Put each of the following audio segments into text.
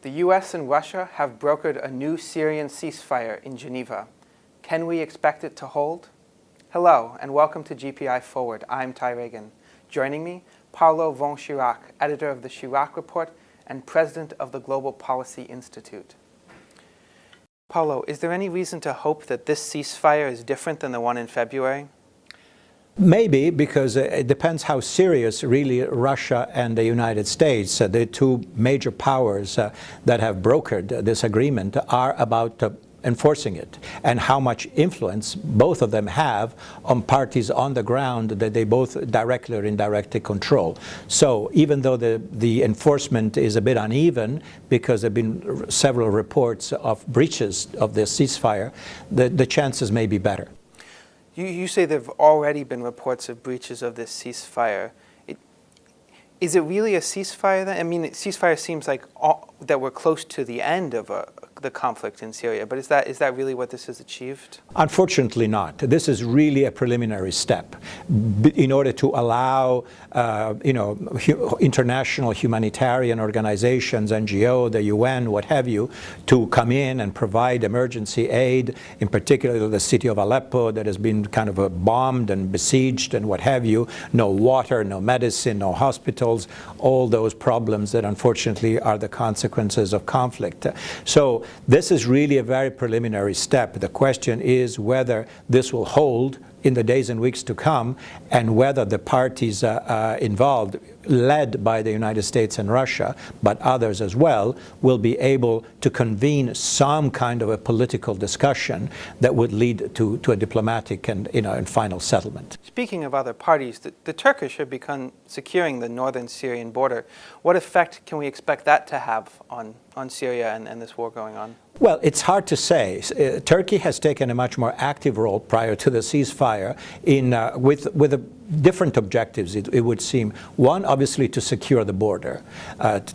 The US and Russia have brokered a new Syrian ceasefire in Geneva. Can we expect it to hold? Hello, and welcome to GPI Forward. I'm Ty Reagan. Joining me, Paulo von Schirach, editor of the Schirach Report and president of the Global Policy Institute. Paulo, is there any reason to hope that this ceasefire is different than the one in February? Maybe, because it depends how serious really Russia and the United States, the two major powers that have brokered this agreement, are about enforcing it, and how much influence both of them have on parties on the ground that they both directly or indirectly control. So even though the enforcement is a bit uneven, because there have been several reports of breaches of the ceasefire, the chances may be better. You say there have already been reports of breaches of this ceasefire. Is it really a ceasefire then? I mean, ceasefire seems like that we're close to the end of the conflict in Syria, but is that really what this has achieved? Unfortunately not. This is really a preliminary step in order to allow international humanitarian organizations, NGO, the UN, what have you, to come in and provide emergency aid, in particular the city of Aleppo that has been kind of bombed and besieged and what have you. No water, no medicine, no hospitals, all those problems that unfortunately are the consequences of conflict. So this is really a very preliminary step. The question is whether this will hold in the days and weeks to come, and whether the parties involved, led by the United States and Russia, but others as well, will be able to convene some kind of a political discussion that would lead to a diplomatic and final settlement. Speaking of other parties, the Turkish have begun securing the northern Syrian border. What effect can we expect that to have on Syria and this war going on? Well, it's hard to say. Turkey has taken a much more active role prior to the ceasefire with different objectives, it would seem. One, obviously, to secure the border.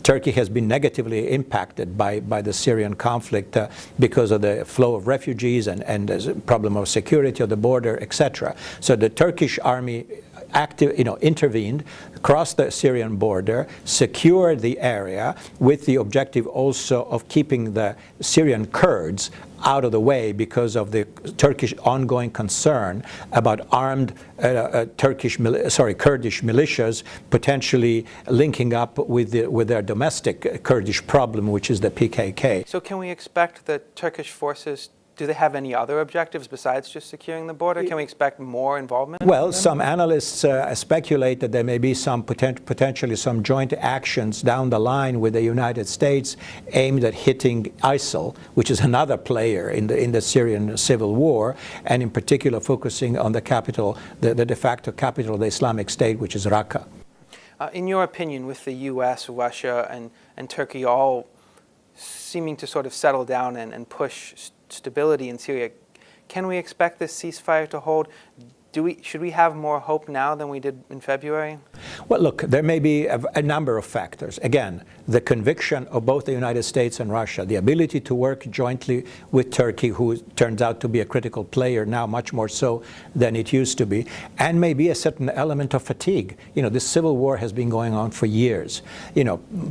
Turkey has been negatively impacted by the Syrian conflict because of the flow of refugees and the problem of security of the border, etc. So the Turkish army intervened, crossed the Syrian border, secured the area with the objective also of keeping the Syrian Kurds out of the way because of the Turkish ongoing concern about armed Kurdish militias potentially linking up with their domestic Kurdish problem, which is the PKK. So can we expect the Turkish forces, do they have any other objectives besides just securing the border? Can we expect more involvement? Well, some analysts speculate that there may be some potentially some joint actions down the line with the United States aimed at hitting ISIL, which is another player in the Syrian civil war, and in particular focusing on the capital, the de facto capital of the Islamic State, which is Raqqa. In your opinion, with the US, Russia, and Turkey all seeming to sort of settle down and push stability in Syria, can we expect this ceasefire to hold? Should we have more hope now than we did in February? Well, look, there may be a number of factors. Again, the conviction of both the United States and Russia, the ability to work jointly with Turkey, who turns out to be a critical player now, much more so than it used to be, and maybe a certain element of fatigue. This civil war has been going on for years.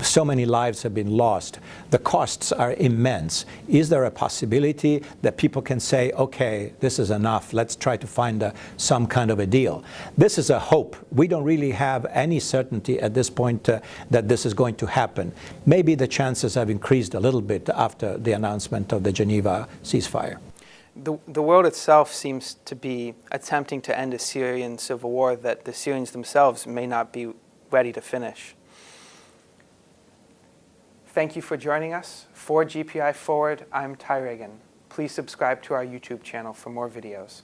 So many lives have been lost. The costs are immense. Is there a possibility that people can say, okay, this is enough, let's try to find some kind of a deal? This is a hope. We don't really have any certainty at this point that this is going to happen. Maybe the chances have increased a little bit after the announcement of the Geneva ceasefire. The world itself seems to be attempting to end a Syrian civil war that the Syrians themselves may not be ready to finish. Thank you for joining us. For GPI Forward, I'm Ty Reagan. Please subscribe to our YouTube channel for more videos.